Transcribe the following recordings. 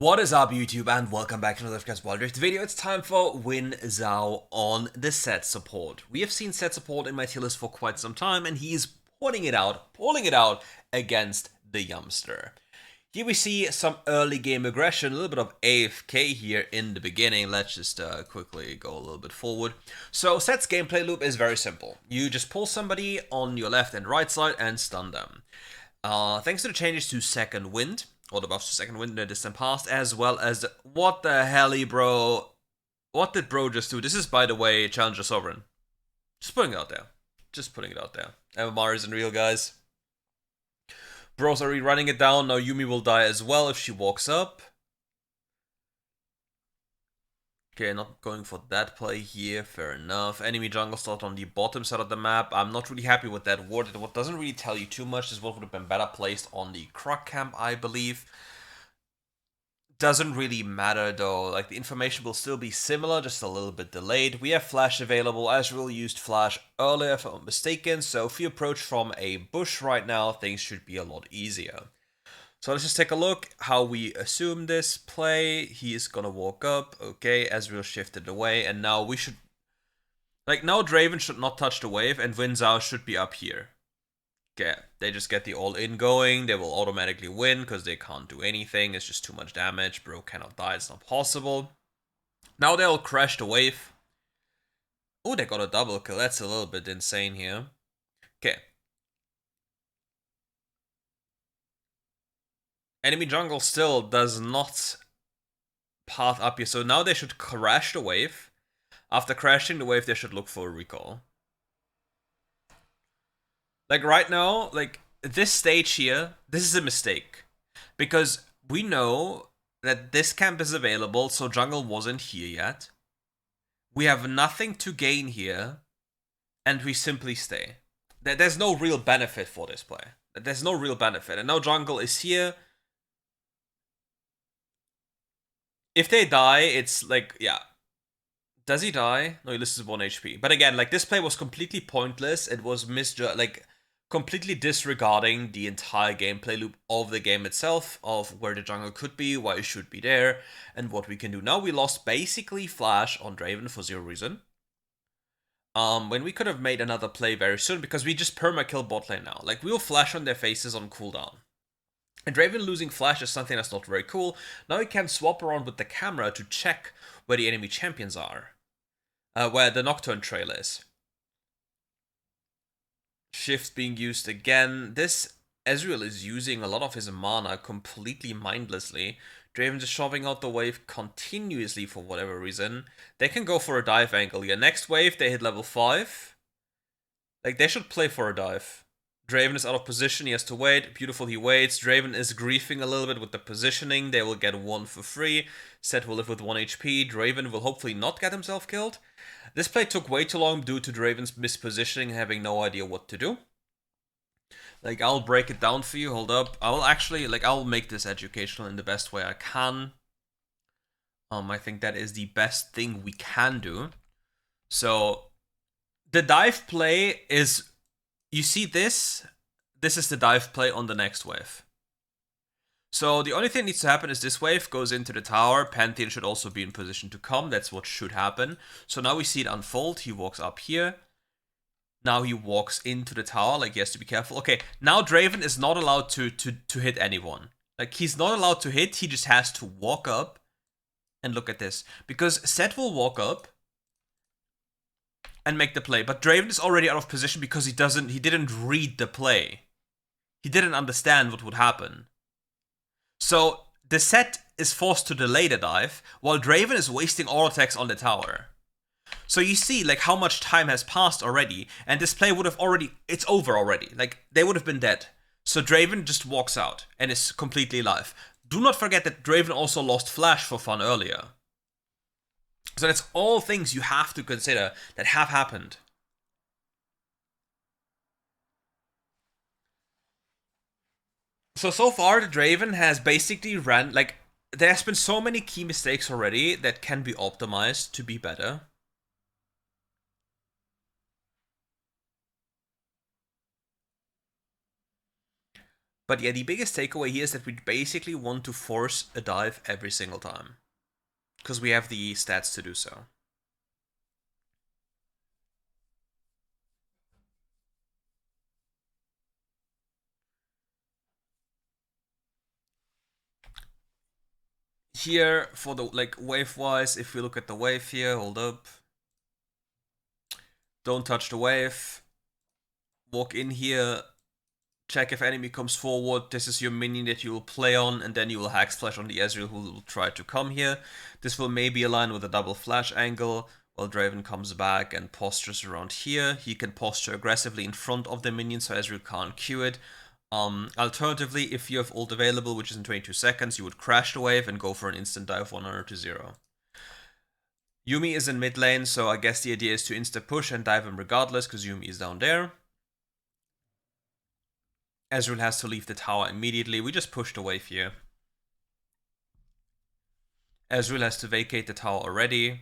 What is up, YouTube, and welcome back to another WildRift video. It's time for Win Zhao on the Sett support. We have seen Sett support in my tier list for quite some time, and he's pulling it out against the Youngster. Here we see some early game aggression, a little bit of AFK here in the beginning. Let's just quickly go a little bit forward. So Sett's gameplay loop is very simple. You just pull somebody on your left and right side and stun them. Thanks to the changes to Second Wind, or the buffs to Second Wind in the distant past, as well as what the helly, bro? What did bro just do? This is, by the way, Challenger Sovereign. Just putting it out there. Just putting it out there. MMR isn't real, guys. Bro's already running it down. Now Yuumi will die as well if she walks up. Okay, not going for that play here, fair enough. Enemy jungle slot on the bottom side of the map. I'm not really happy with that ward. What doesn't really tell you too much is what would have been better placed on the Croc camp, I believe. Doesn't really matter though, like the information will still be similar, just a little bit delayed. We have flash available. Ezreal used flash earlier if I'm not mistaken, so if you approach from a bush right now, things should be a lot easier. So let's just take a look how we assume this play. He is gonna walk up. Okay, Ezreal shifted away, and now we should... Like, now Draven should not touch the wave, and Win Zhao should be up here. Okay, they just get the all-in going. They will automatically win, because they can't do anything. It's just too much damage. Bro cannot die. It's not possible. Now they'll crash the wave. Oh, they got a double kill. That's a little bit insane here. Okay. Enemy jungle still does not path up here, so now they should crash the wave. After crashing the wave, they should look for a recall. Like right now, like this stage here, this is a mistake. Because we know that this camp is available, so jungle wasn't here yet. We have nothing to gain here, and we simply stay. There's no real benefit for this play. There's no real benefit, and now jungle is here. If they die, it's like, yeah. Does he die? No, he loses 1 HP. But again, like, this play was completely pointless. It was completely disregarding the entire gameplay loop of the game itself, of where the jungle could be, why it should be there, and what we can do. Now we lost basically flash on Draven for 0 reason. When we could have made another play very soon, because we just perma-kill bot lane now. Like, we'll flash on their faces on cooldown. And Draven losing flash is something that's not very cool. Now he can swap around with the camera to check where the enemy champions are. Where the Nocturne trail is. Shift being used again. This Ezreal is using a lot of his mana completely mindlessly. Draven just shoving out the wave continuously for whatever reason. They can go for a dive angle here. Next wave, they hit level 5. Like, they should play for a dive. Draven is out of position, he has to wait. Beautiful, he waits. Draven is griefing a little bit with the positioning. They will get 1 for free. Sett will live with 1 HP. Draven will hopefully not get himself killed. This play took way too long due to Draven's mispositioning and having no idea what to do. Like, I'll break it down for you, hold up. I'll make this educational in the best way I can. I think that is the best thing we can do. So, the dive play is... You see this? This is the dive play on the next wave. So the only thing that needs to happen is this wave goes into the tower. Pantheon should also be in position to come. That's what should happen. So now we see it unfold. He walks up here. Now he walks into the tower. Like, he has to be careful. Okay, now Draven is not allowed to hit anyone. Like, he's not allowed to hit. He just has to walk up. And look at this. Because Sett will walk up and make the play, but Draven is already out of position because he didn't read the play. He didn't understand what would happen. So the Sett is forced to delay the dive, while Draven is wasting all attacks on the tower. So you see, like, how much time has passed already, and this play would have it's over already. Like, they would have been dead. So Draven just walks out and is completely alive. Do not forget that Draven also lost flash for fun earlier. So that's all things you have to consider that have happened. So far, the Draven has basically ran, like, there's been so many key mistakes already that can be optimized to be better. But yeah, the biggest takeaway here is that we basically want to force a dive every single time. Because we have the stats to do so. Here, for the, like, wave-wise, if we look at the wave here, hold up. Don't touch the wave. Walk in here. Check if enemy comes forward. This is your minion that you will play on, and then you will Hack Splash on the Ezreal who will try to come here. This will maybe align with a double flash angle. While Draven comes back and postures around here. He can posture aggressively in front of the minion so Ezreal can't Q it. Alternatively, if you have ult available, which is in 22 seconds, you would crash the wave and go for an instant dive 100 to 0. Yuumi is in mid lane, so I guess the idea is to insta push and dive him regardless, because Yuumi is down there. Ezreal has to leave the tower immediately. We just push the wave here. Ezreal has to vacate the tower already.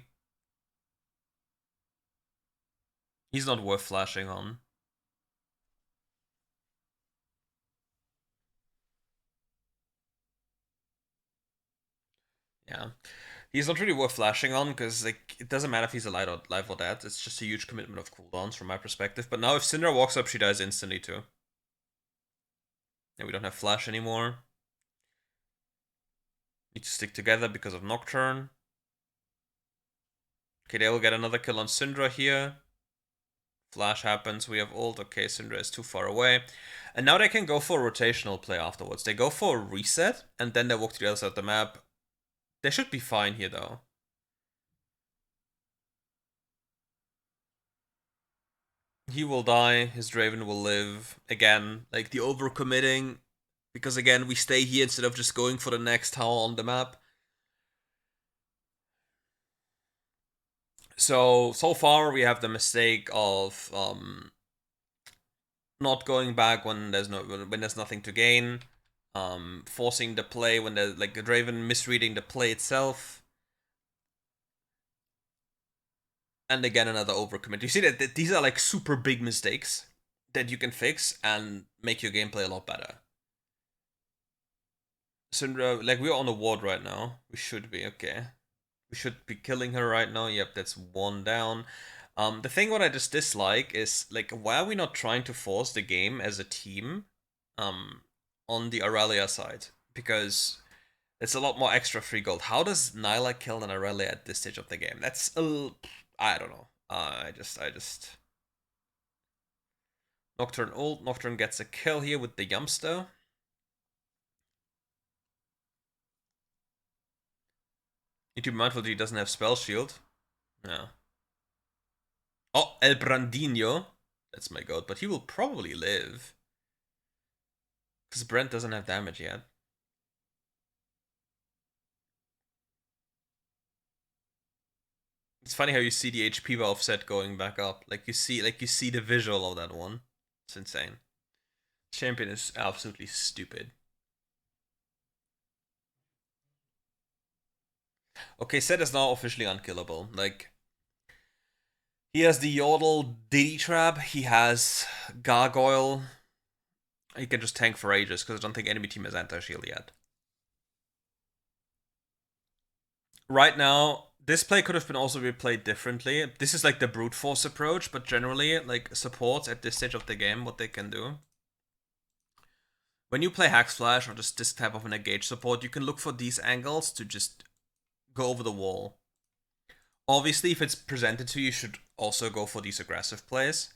He's not worth flashing on. Yeah. He's not really worth flashing on, because like it doesn't matter if he's alive or dead. It's just a huge commitment of cooldowns from my perspective. But now if Syndra walks up, she dies instantly too. And we don't have flash anymore. Need to stick together because of Nocturne. Okay, they will get another kill on Syndra here. Flash happens, we have ult. Okay, Syndra is too far away. And now they can go for a rotational play afterwards. They go for a reset, and then they walk to the other side of the map. They should be fine here, though. He will die, his Draven will live. Again, like the overcommitting, because again, we stay here instead of just going for the next tower on the map. So far we have the mistake of not going back when there's nothing to gain, forcing the play when there's like Draven misreading the play itself, and again another overcommit. You see that these are like super big mistakes that you can fix and make your gameplay a lot better. Syndra, like we're on a ward right now. We should be okay. We should be killing her right now. Yep, that's one down. The thing what I just dislike is like why are we not trying to force the game as a team on the Aurelia side? Because it's a lot more extra free gold. How does Nyla kill an Aurelia at this stage of the game? That's I don't know. I just Nocturne ult. Nocturne gets a kill here with the Yumpster. Need to be mindful that he doesn't have spell shield. No. Oh, El Brandino. That's my god, but he will probably live. Because Brent doesn't have damage yet. It's funny how you see the HP bar of Sett going back up. Like you see the visual of that one. It's insane. Champion is absolutely stupid. Okay, Sett is now officially unkillable. Like, he has the Yordle DIDDY trap. He has Gargoyle. He can just tank for ages because I don't think enemy team has anti-shield yet. Right now, this play could have been also replayed differently. This is like the brute force approach, but generally, like supports at this stage of the game, what they can do. When you play Hack Splash or just this type of an engage support, you can look for these angles to just go over the wall. Obviously, if it's presented to you, you should also go for these aggressive plays.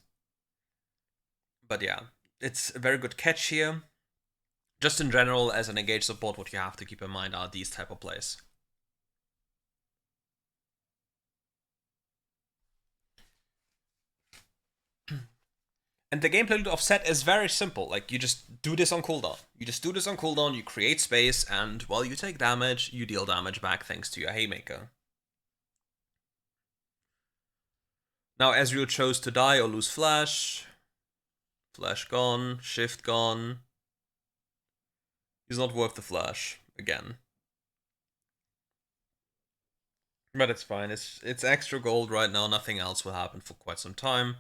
But yeah, it's a very good catch here. Just in general, as an engage support, what you have to keep in mind are these type of plays. And the gameplay of Sett is very simple. Like, you just do this on cooldown. You create space, and while you take damage, you deal damage back thanks to your Haymaker. Now, Ezreal chose to die or lose Flash. Flash gone, Shift gone. He's not worth the Flash, again. But it's fine, it's extra gold right now, nothing else will happen for quite some time.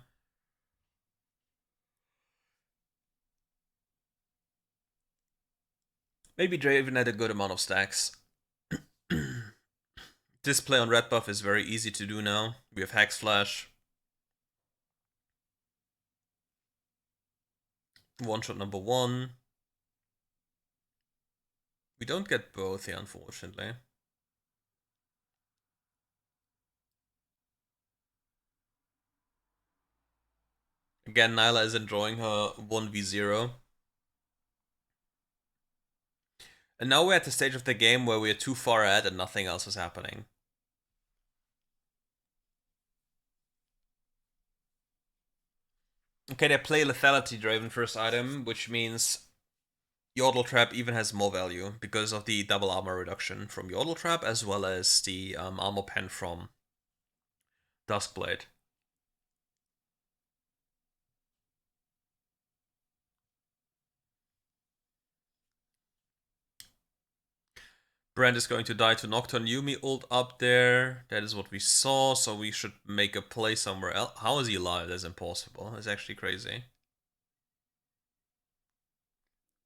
Maybe Draven had a good amount of stacks. This play on red buff is very easy to do now. We have Hex Flash. One shot number 1. We don't get both here, unfortunately. Again, Nyla is enjoying her 1v0. And now we're at the stage of the game where we're too far ahead and nothing else is happening. Okay, they play Lethality Draven first item, which means Yordle Trap even has more value because of the double armor reduction from Yordle Trap as well as the armor pen from Duskblade. Brand is going to die to Nocturne. Yuumi ult up there. That is what we saw, so we should make a play somewhere else. How is he alive? That's impossible. It's actually crazy.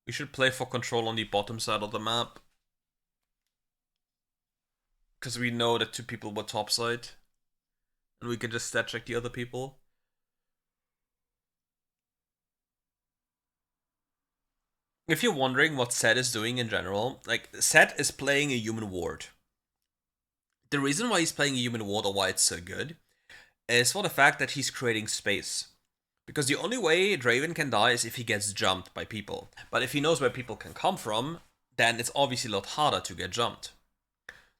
We should play for control on the bottom side of the map. Because we know that 2 people were topside. And we can just stat check the other people. If you're wondering what Sett is doing in general, like, Sett is playing a human ward. The reason why he's playing a human ward or why it's so good is for the fact that he's creating space. Because the only way Draven can die is if he gets jumped by people. But if he knows where people can come from, then it's obviously a lot harder to get jumped.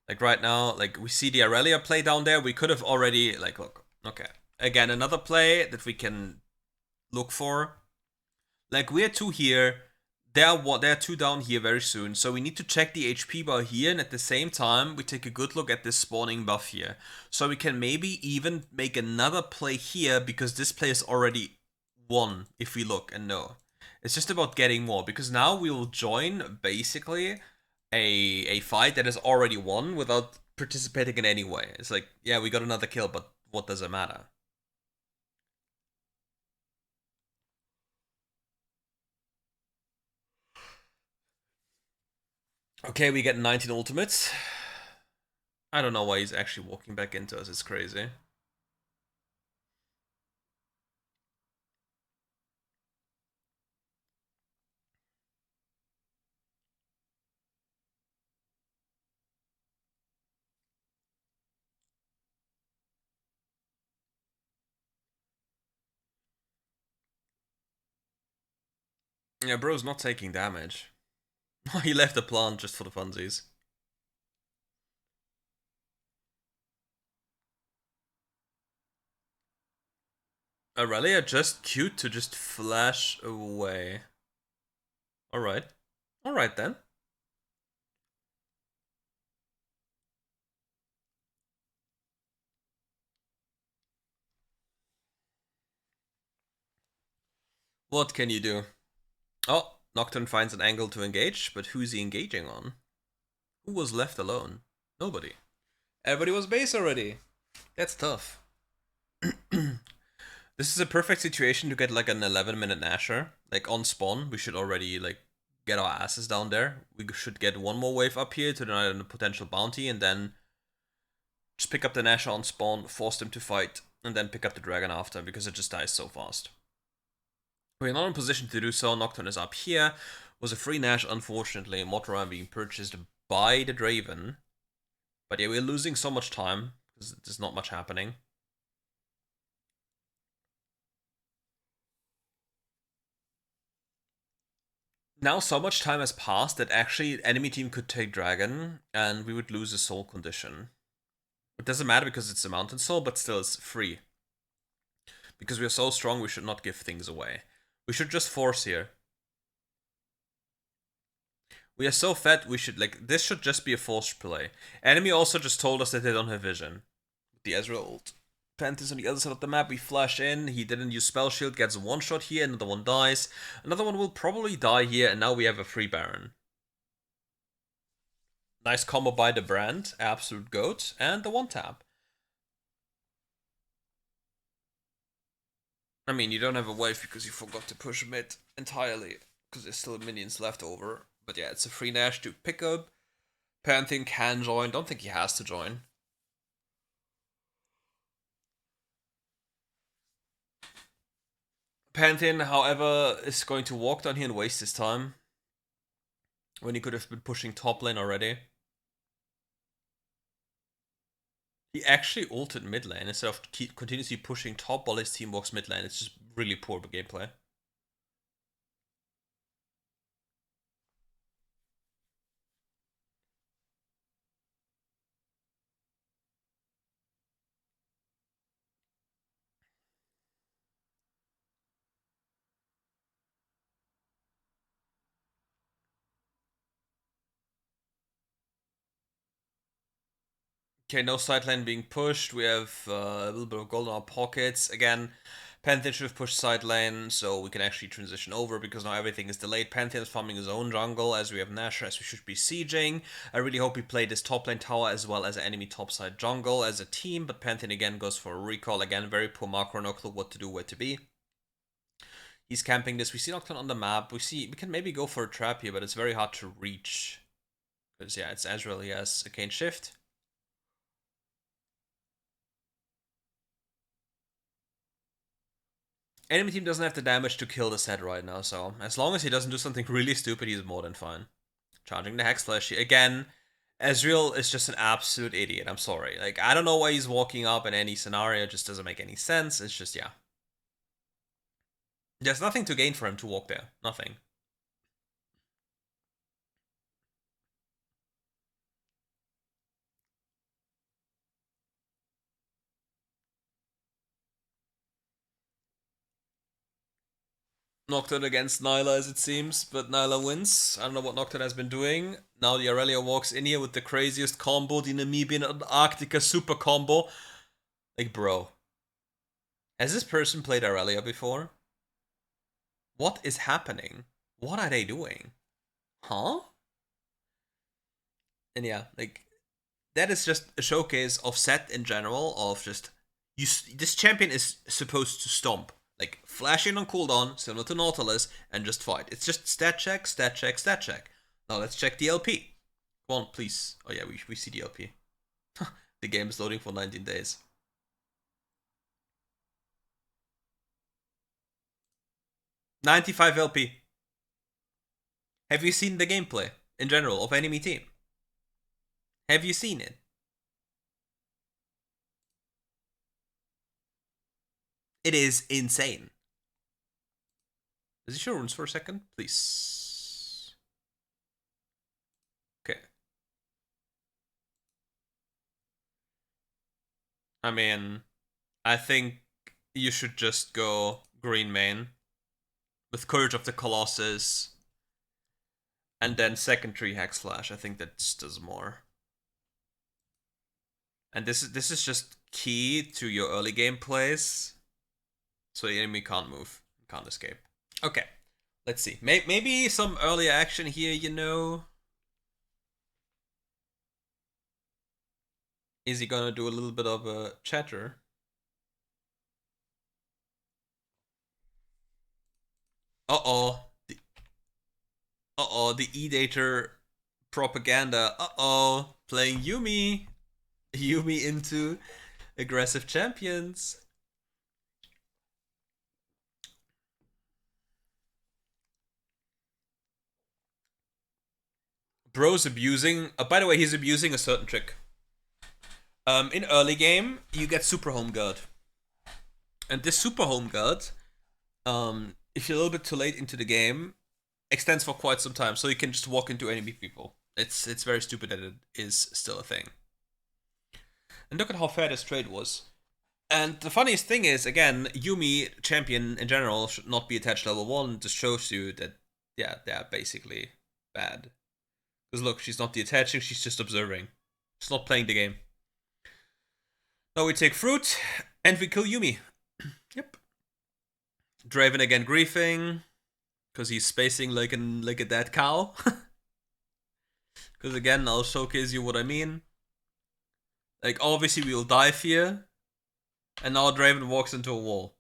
Like right now, like we see the Aurelia play down there, we could have already, like, look, okay. Again, another play that we can look for. Like we're 2 here, they're 2 down here very soon, so we need to check the HP bar here, and at the same time, we take a good look at this spawning buff here. So we can maybe even make another play here, because this play is already won, if we look and know. It's just about getting more, because now we will join, basically, a fight that is already won without participating in any way. It's like, yeah, we got another kill, but what does it matter? Okay, we get 19 ultimates. I don't know why he's actually walking back into us, it's crazy. Yeah, bro's not taking damage. He left the plant just for the funsies. Aurelia just cute to just flash away. Alright. Alright then. What can you do? Oh, Nocturne finds an angle to engage, but who's he engaging on? Who was left alone? Nobody. Everybody was base already. That's tough. This is a perfect situation to get like an 11-minute Nasher. Like on spawn, we should already like get our asses down there. We should get one more wave up here to deny a potential bounty, and then just pick up the Nasher on spawn, force them to fight, and then pick up the dragon after, because it just dies so fast. We're not in position to do so. Nocturne is up here. Was a free Nash, unfortunately. Motoran being purchased by the Draven. But yeah, we're losing so much time, because there's not much happening. Now so much time has passed that actually enemy team could take dragon, and we would lose a soul condition. It doesn't matter because it's a mountain soul, but still it's free. Because we are so strong, we should not give things away. We should just force here. We are so fat, we should, like, this should just be a forced play. Enemy also just told us that they don't have vision. The Ezreal ult. Pantheon on the other side of the map, we flash in, he didn't use Spell Shield, gets a one shot here, another one dies. Another one will probably die here, and now we have a free Baron. Nice combo by the brand, absolute goat, and the one tap. I mean, you don't have a wave because you forgot to push mid entirely, because there's still minions left over. But yeah, it's a free Nash to pick up. Pantheon can join. Don't think he has to join. Pantheon, however, is going to walk down here and waste his time. When he could have been pushing top lane already. He actually ulted mid lane instead of continuously pushing top while his team walks mid lane. It's just really poor gameplay. Okay, no side lane being pushed. We have a little bit of gold in our pockets. Again, Pantheon should have pushed side lane so we can actually transition over because now everything is delayed. Pantheon is farming his own jungle as we have Nashor, as we should be sieging. I really hope we play this top lane tower as well as enemy topside jungle as a team, but Pantheon again goes for a recall. Again, very poor macro, no clue what to do, where to be. He's camping this. We see Nocturne on the map. We can maybe go for a trap here, but it's very hard to reach. Because yeah, it's Ezreal, he has a Cane Shift. Enemy team doesn't have the damage to kill the Sett right now, so as long as he doesn't do something really stupid, he's more than fine. Charging the Hex Flash again. Ezreal is just an absolute idiot. I'm sorry. Like, I don't know why he's walking up in any scenario. It just doesn't make any sense. It's just, yeah. There's nothing to gain for him to walk there. Nothing. Nocturne against Nyla as it seems, but Nyla wins. I don't know what Nocturne has been doing. Now the Aurelia walks in here with the craziest combo, the Namibian Antarctica super combo. Like, bro. Has this person played Aurelia before? What is happening? What are they doing? Huh? And yeah, like, that is just a showcase of Sett in general, of just, this champion is supposed to stomp. Like, flash in on cooldown, similar to Nautilus, and just fight. It's just stat check, stat check, stat check. Now let's check the LP. Come on, please. Oh yeah, we see the LP. The game is loading for 19 days. 95 LP. Have you seen the gameplay, in general, of enemy team? Have you seen it? It is insane. Does he show runes for a second? Please. Okay. I mean, I think you should just go green main with Courage of the Colossus and then second tree Hex Flash. I think that does more. And this is just key to your early game plays, so the enemy can't move, can't escape. Okay, let's see. Maybe some early action here, you know. Is he gonna do a little bit of a chatter? Uh-oh. The E-Dater propaganda. Uh-oh. Playing Yuumi. Yuumi into aggressive champions. Bro's abusing. By the way, he's abusing a certain trick. In early game, you get Super Home Guard. And this Super Home Guard, if you're a little bit too late into the game, extends for quite some time, so you can just walk into enemy people. It's very stupid that it is still a thing. And look at how fair this trade was. And the funniest thing is, again, Yuumi, champion in general, should not be attached level 1. Just shows you that, yeah, they're basically bad. Because look, she's not detaching, she's just observing. She's not playing the game. Now we take fruit, and we kill Yuumi. Yep. Draven again griefing, because he's spacing like a dead cow. Because again, I'll showcase you what I mean. Like, obviously we will dive here, and now Draven walks into a wall.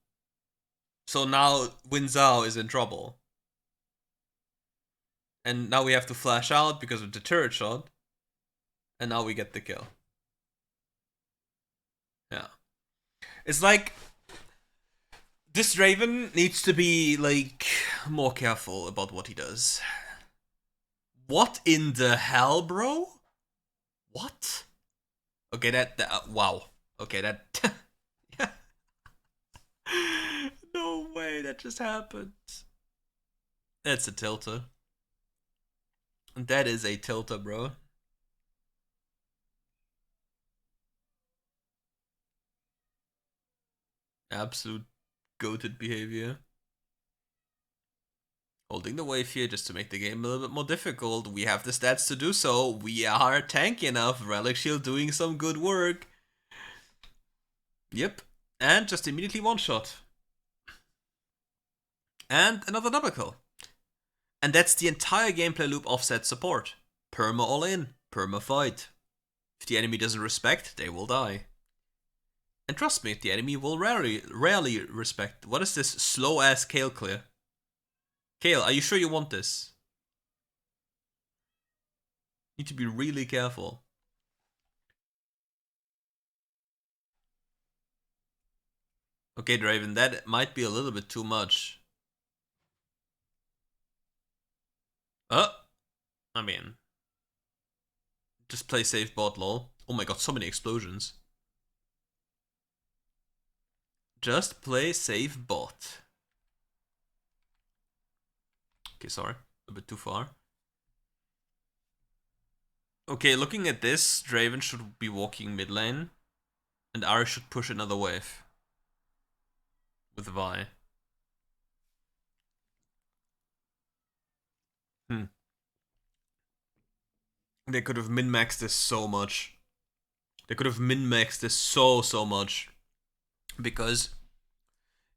So now Win Zhao is in trouble. And now we have to flash out because of the turret shot. And now we get the kill. Yeah. It's like, this Draven needs to be, like, more careful about what he does. What in the hell, bro? What? Okay, that wow. Okay, that... No way, that just happened. That's a tilter. That is a tilter, bro. Absolute goated behavior. Holding the wave here just to make the game a little bit more difficult. We have the stats to do so. We are tanky enough. Relic Shield doing some good work. Yep. And just immediately one shot. And another double kill. And that's the entire gameplay loop of Sett support. Perma all in. Perma fight. If the enemy doesn't respect, they will die. And trust me, the enemy will rarely respect. What is this slow ass Kale clear? Kale, are you sure you want this? Need to be really careful. Okay, Draven, that might be a little bit too much. I mean, just play safe bot, lol. Oh my god, so many explosions. Just play safe bot. Okay, sorry. A bit too far. Okay, looking at this, Draven should be walking mid lane. And Ari should push another wave. With Vi. They could have min-maxed this so much. They could have min-maxed this so much. Because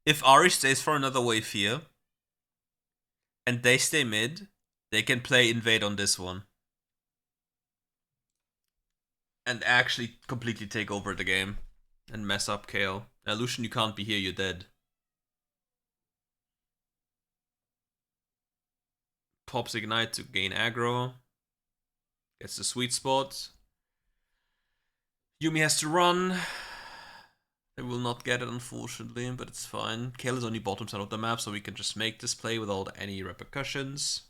if Ari stays for another wave here, and they stay mid, they can play invade on this one. And actually completely take over the game. And mess up KO. Now, Lucian, you can't be here, you're dead. Pops Ignite to gain aggro. Gets the sweet spot. Yuumi has to run. They will not get it, unfortunately, but it's fine. Kale is only bottom side of the map, so we can just make this play without any repercussions.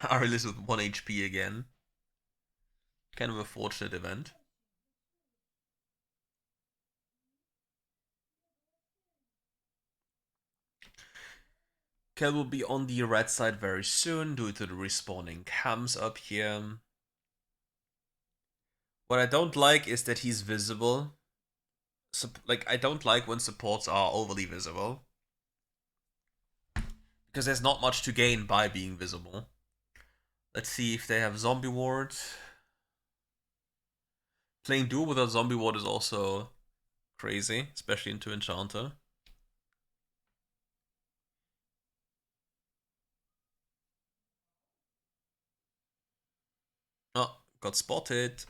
Aurelius with 1 HP again. Kind of a fortunate event. Kel will be on the red side very soon due to the respawning cams up here. What I don't like is that he's visible. Like, I don't like when supports are overly visible. Because there's not much to gain by being visible. Let's see if they have zombie ward. Playing duel without zombie ward is also crazy, especially into Enchanter. Oh, got spotted.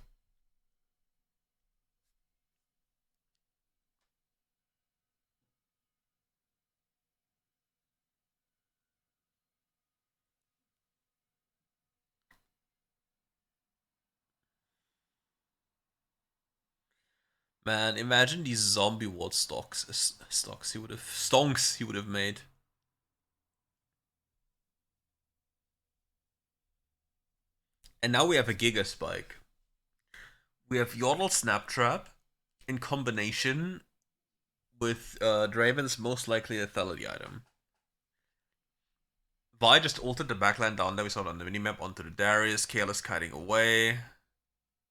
Man, imagine these zombie ward stonks he would have made. And now we have a Giga Spike. We have Yordle Snaptrap in combination with Draven's most likely lethality item. Vi just ulted the backline down there, we saw it on the minimap, onto the Darius. Kale is kiting away.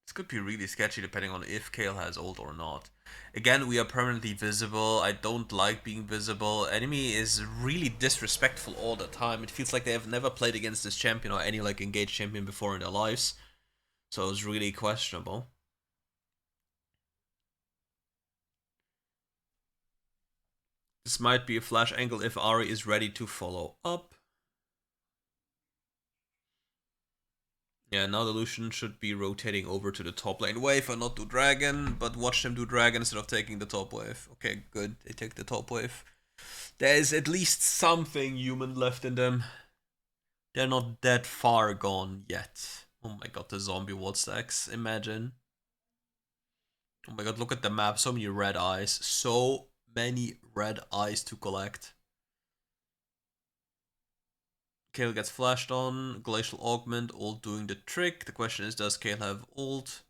This could be really sketchy depending on if Kale has ult or not. Again, we are permanently visible. I don't like being visible. Enemy is really disrespectful all the time. It feels like they have never played against this champion or any like engaged champion before in their lives. So it's really questionable. This might be a flash angle if Ahri is ready to follow up. Yeah, now the Lucian should be rotating over to the top lane wave and not do Dragon, but watch them do Dragon instead of taking the top wave. Okay, good, they take the top wave. There is at least something human left in them. They're not that far gone yet. Oh my god, the zombie ward stacks, imagine. Oh my god, look at the map, so many red eyes. So many red eyes to collect. Kayle gets flashed on, Glacial Augment, ult doing the trick. The question is, does Kayle have ult?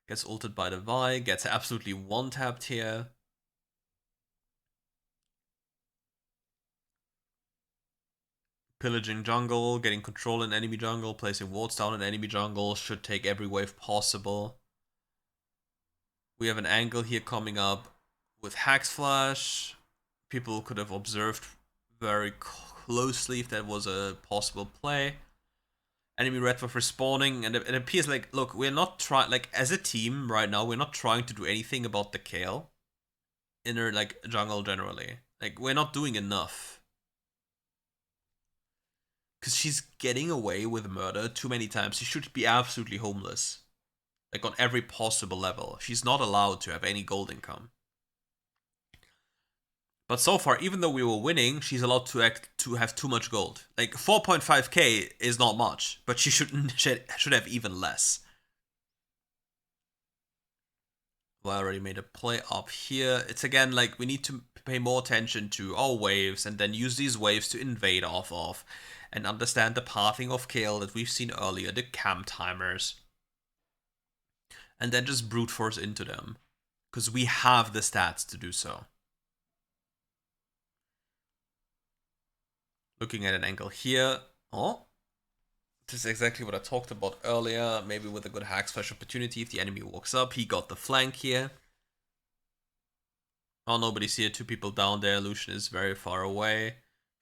Gets ulted by the Vi, gets absolutely one-tapped here. Pillaging jungle, getting control in enemy jungle, placing wards down in enemy jungle, should take every wave possible. We have an angle here coming up with Hax Flash. People could have observed very closely if that was a possible play. Enemy red buff respawning, and it appears like, look, we're not trying, like, as a team right now, we're not trying to do anything about the Kayle in her, like, jungle generally. Like, we're not doing enough. Because she's getting away with murder too many times. She should be absolutely homeless. Like, on every possible level. She's not allowed to have any gold income. But so far, even though we were winning, she's allowed to have too much gold. Like, 4.5k is not much, but she should have even less. Well, I already made a play up here. It's again, like, we need to pay more attention to our waves and then use these waves to invade off of and understand the pathing of Kayle that we've seen earlier, the camp timers. And then just brute force into them. Because we have the stats to do so. Looking at an angle here. Oh. This is exactly what I talked about earlier. Maybe with a good hack slash opportunity if the enemy walks up. He got the flank here. Oh, nobody's here. Two people down there. Lucian is very far away.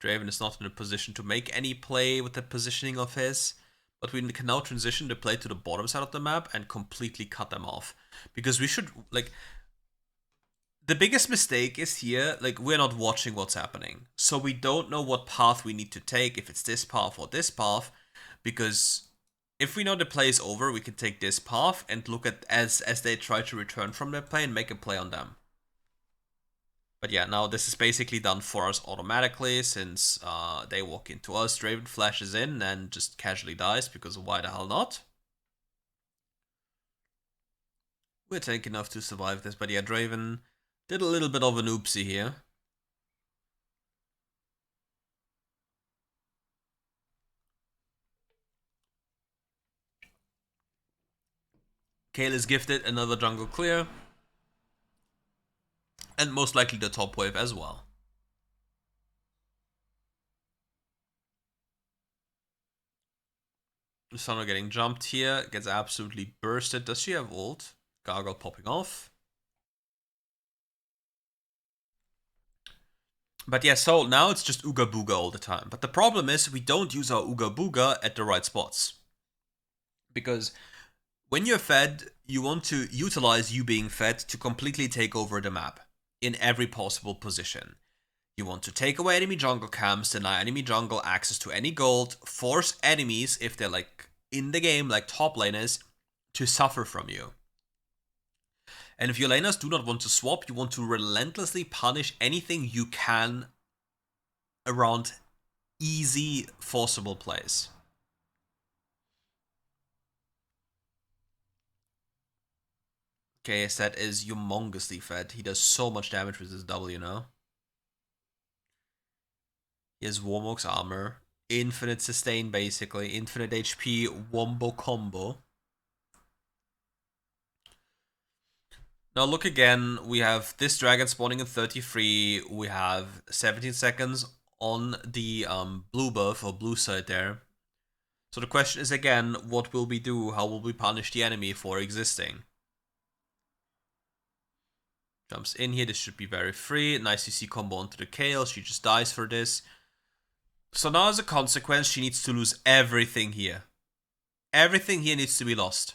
Draven is not in a position to make any play with the positioning of his. But we can now transition the play to the bottom side of the map and completely cut them off. Because we should, like... The biggest mistake is here, like, we're not watching what's happening. So we don't know what path we need to take, if it's this path or this path. Because if we know the play is over, we can take this path and look at as they try to return from their play and make a play on them. But yeah, now this is basically done for us automatically, since they walk into us, Draven flashes in and just casually dies, because why the hell not? We're tank enough to survive this, but yeah, Draven did a little bit of an oopsie here. Kayle is gifted another jungle clear. And most likely the top wave as well. Luciano getting jumped here, gets absolutely bursted. Does she have ult? Gargle popping off. But yeah, so now it's just Ooga Booga all the time. But the problem is we don't use our Ooga Booga at the right spots. Because when you're fed, you want to utilize you being fed to completely take over the map in every possible position. You want to take away enemy jungle camps, deny enemy jungle access to any gold, force enemies, if they're like in the game, like top laners, to suffer from you. And if your laners do not want to swap, you want to relentlessly punish anything you can around easy, forcible plays. Okay, Sett is humongously fed. He does so much damage with his W now. He has Warmog's armor. Infinite sustain, basically. Infinite HP, wombo combo. Now look again, we have this dragon spawning in 33, we have 17 seconds on the blue buff or blue side there. So the question is again, what will we do? How will we punish the enemy for existing? Jumps in here, this should be very free. Nice CC combo onto the Kayle, she just dies for this. So now as a consequence, she needs to lose everything here. Everything here needs to be lost.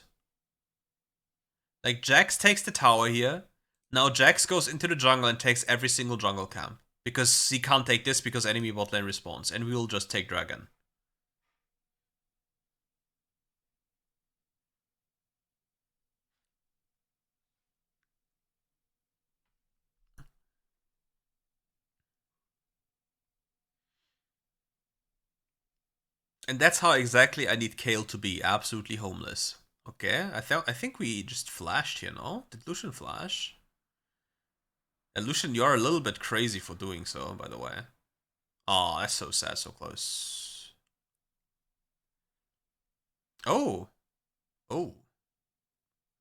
Like, Jax takes the tower here. Now Jax goes into the jungle and takes every single jungle camp. Because he can't take this because enemy bot lane responds, and we will just take Dragon. And that's how exactly I need Kayle to be, absolutely homeless. Okay, I think we just flashed here, no? Did Lucian flash? And Lucian, you're a little bit crazy for doing so, by the way. Oh, that's so sad, so close. Oh. Oh.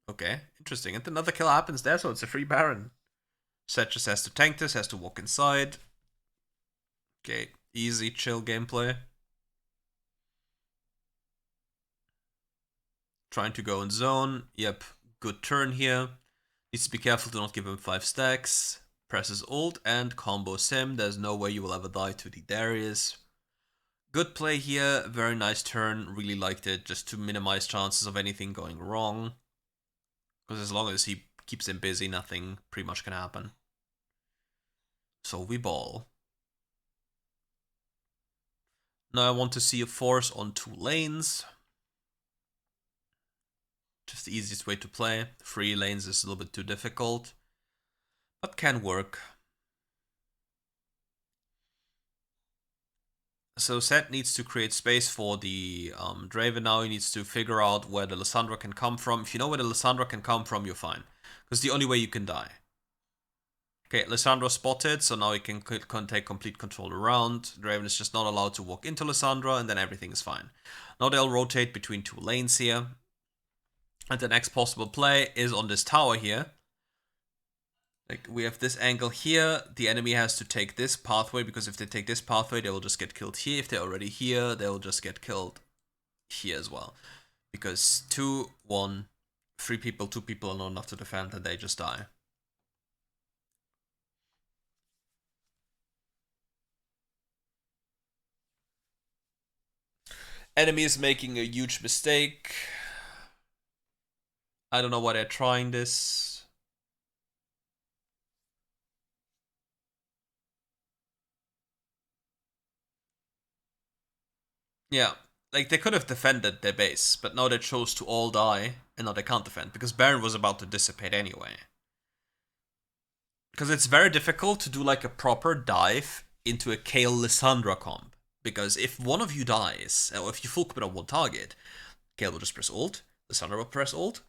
Okay, interesting. And another kill happens there, so it's a free Baron. Sett just has to tank this, has to walk inside. Okay, easy, chill gameplay. Trying to go in zone. Yep, good turn here. Needs to be careful to not give him 5 stacks. Presses ult and combos him. There's no way you will ever die to the Darius. Good play here. Very nice turn. Really liked it. Just to minimize chances of anything going wrong. Because as long as he keeps him busy, nothing pretty much can happen. So we ball. Now I want to see a force on 2 lanes. Just the easiest way to play. 3 lanes is a little bit too difficult, but can work. So Sett needs to create space for the Draven now. He needs to figure out where the Lissandra can come from. If you know where the Lissandra can come from, you're fine. Because the only way you can die. Okay, Lissandra spotted, so now he can take complete control around. Draven is just not allowed to walk into Lissandra, and then everything is fine. Now they'll rotate between 2 lanes here. And the next possible play is on this tower here. Like, we have this angle here. The enemy has to take this pathway, because if they take this pathway, they will just get killed here. If they're already here, they'll just get killed here as well. Because 2, 1, 3 people, 2 people are not enough to defend, and they just die. Enemy is making a huge mistake. I don't know why they're trying this. Yeah, like they could have defended their base, but now they chose to all die, and now they can't defend, because Baron was about to dissipate anyway. Because it's very difficult to do like a proper dive into a Kayle Lissandra comp. Because if one of you dies, or if you full commit on one target, Kayle will just press ult, Lissandra will press ult,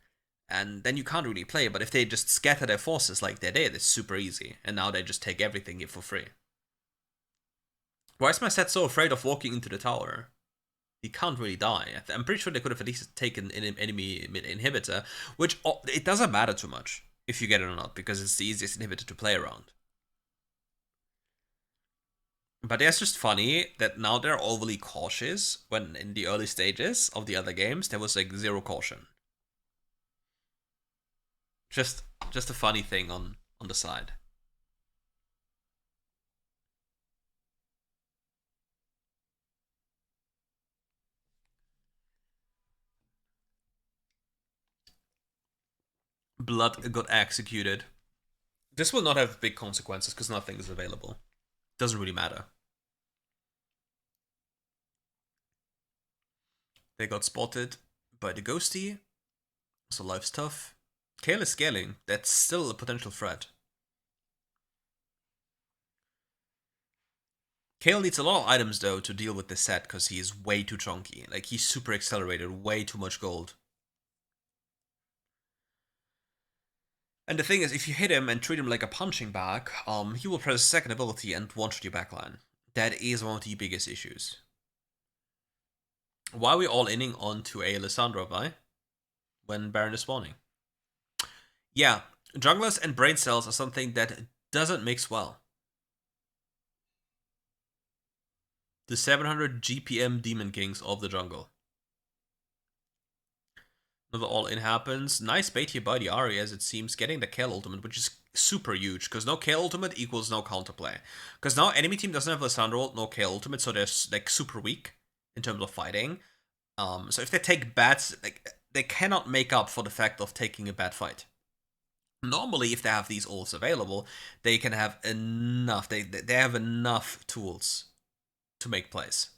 and then you can't really play. But if they just scatter their forces like they did, it's super easy. And now they just take everything here for free. Why is my Sett so afraid of walking into the tower? He can't really die. I'm pretty sure they could have at least taken an enemy inhibitor, which it doesn't matter too much if you get it or not, because it's the easiest inhibitor to play around. But it's just funny that now they're overly cautious when in the early stages of the other games there was like 0 caution. Just a funny thing on the side. Blood got executed. This will not have big consequences because nothing is available. Doesn't really matter. They got spotted by the ghosty, so life's tough. Kayle is scaling. That's still a potential threat. Kayle needs a lot of items though to deal with this Sett because he is way too chunky. Like, he's super accelerated, way too much gold. And the thing is, if you hit him and treat him like a punching bag, he will press a second ability and one-shot your backline. That is one of the biggest issues. Why are we all inning onto a Lissandra, right? When Baron is spawning? Yeah, junglers and brain cells are something that doesn't mix well. The 700 GPM Demon Kings of the jungle. Another all-in happens. Nice bait here by the Ahri, as it seems, getting the Kayle ultimate, which is super huge, because no Kayle ultimate equals no counterplay. Because now enemy team doesn't have Lissandra ult, no Kayle ultimate, so they're like super weak in terms of fighting. So if they take bats, like, they cannot make up for the fact of taking a bad fight. Normally, if they have these ults available, they can have enough. They have enough tools to make plays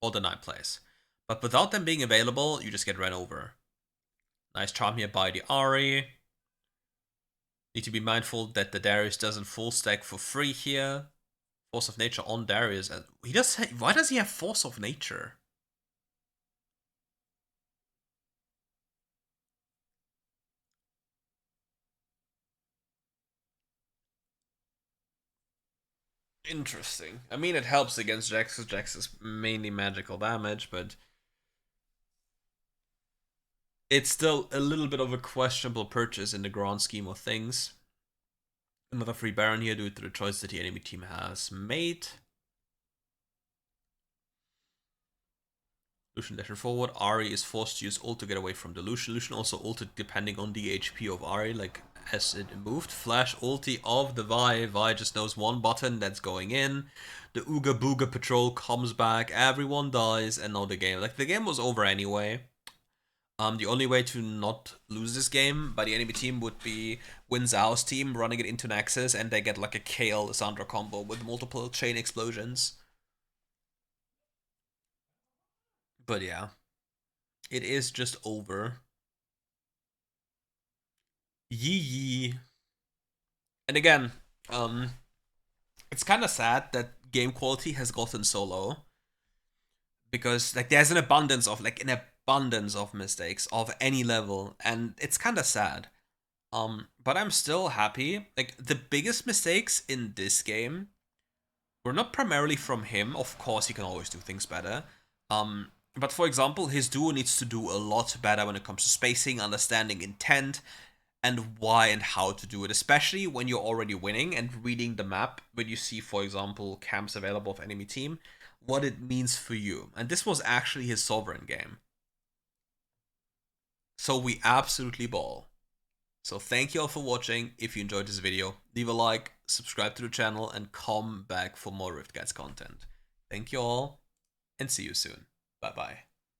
or deny plays. But without them being available, you just get ran over. Nice charm here by the Ahri. Need to be mindful that the Darius doesn't full stack for free here. Force of Nature on Darius. He does. Why does he have Force of Nature? Interesting. I mean, it helps against Jax, because Jax is mainly magical damage, but it's still a little bit of a questionable purchase in the grand scheme of things. Another free Baron here due to the choice that the enemy team has made. Lucian dasher forward. Ahri is forced to use ult to get away from the Lucian. Lucian also ulted depending on the HP of Ahri, like as it moved. Flash ulti of the Vi. Vi just knows one button that's going in. The Ooga Booga patrol comes back. Everyone dies, and now the game. Like, the game was over anyway. The only way to not lose this game by the enemy team would be Win Zhao's team running it into Nexus, and they get like a KL Lissandra combo with multiple chain explosions. But yeah, it is just over. Yee. And again, it's kind of sad that game quality has gotten so low, because like there's an abundance of mistakes of any level, and it's kind of sad. But I'm still happy. Like, the biggest mistakes in this game were not primarily from him. Of course, he can always do things better. But for example, his duo needs to do a lot better when it comes to spacing, understanding intent, and why and how to do it, especially when you're already winning and reading the map when you see, for example, camps available of enemy team, what it means for you. And this was actually his Sovereign game. So we absolutely ball. So thank you all for watching. If you enjoyed this video, leave a like, subscribe to the channel, and come back for more RiftGuides content. Thank you all, and see you soon. Bye bye.